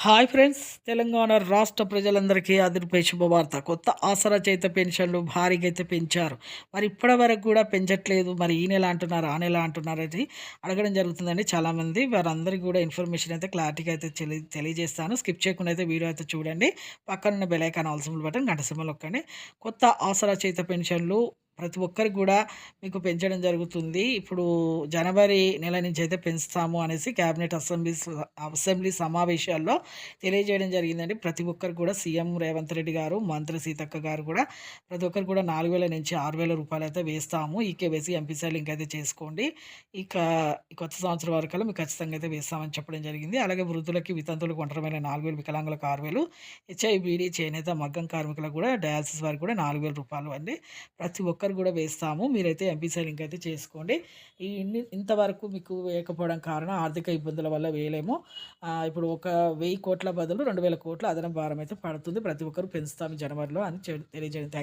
Hi friends! Telangana రాష్ట్ర ప్రజలందరికీ అదిరిపోయే శుభవార్త. కొత్త ఆసరా చేత పెన్షన్‌లు భారీగా అయితే పెంచారు. మరి ఇప్పటి వరకు కూడా పెంచట్లేదు. మరి ఈ నెల అంటున్నారు, ఆ నెల అంటున్నారు అది అడగడం జరుగుతుందండి చాలామంది. వారందరికీ కూడా ఇన్ఫర్మేషన్ అయితే క్లారిటీగా అయితే తెలియజేస్తాను. స్కిప్ చేయకుండా అయితే వీడియో అయితే చూడండి. పక్కనున్న bell icon all symbol button గంట సింబల్ నొక్కండి. కొత్త ఆసరా చేత పెన్షన్‌లు ప్రతి ఒక్కరికి కూడా మీకు పెంచడం జరుగుతుంది. ఇప్పుడు జనవరి నెల నుంచి అయితే పెంచుతాము అనేసి క్యాబినెట్ అసెంబ్లీ సమావేశాల్లో తెలియజేయడం జరిగిందండి. ప్రతి ఒక్కరికి కూడా సీఎం రేవంత్ రెడ్డి గారు, మంత్రి సీతక్క గారు కూడా ప్రతి ఒక్కరికి కూడా 4,000 నుంచి 6,000 రూపాయలైతే వేస్తాము. ఈకేవైసీ, ఎంపీసీ లింక్ అయితే చేసుకోండి. ఇక ఈ కొత్త సంవత్సరం వరకల్లా మీకు ఖచ్చితంగా అయితే వేస్తామని చెప్పడం జరిగింది. అలాగే వృద్ధులకి, వితంతువులకు ఒంటరిమైన 4,000, వికలాంగులకు 6,000, హెచ్ఐబీడీ, చేనేత, మగ్గం కార్మికులకు కూడా, డయాలసిస్ వారికి కూడా 4,000 రూపాయలు అండి. ప్రతి ఒక్కరు కూడా వేస్తాము. మీరైతే ఎంపీసీ లింక్ అయితే చేసుకోండి. ఇంతవరకు మీకు వేయకపోవడం కారణం ఆర్థిక ఇబ్బందుల వల్ల వేయలేము. ఇప్పుడు ఒక 1000 కోట్ల బదులు 2,000 కోట్ల అదనపు భారం అయితే పడుతుంది. ప్రతి ఒక్కరు పెంచుతాము జనవరిలో అని తెలియజేయండి. థాంక్స్.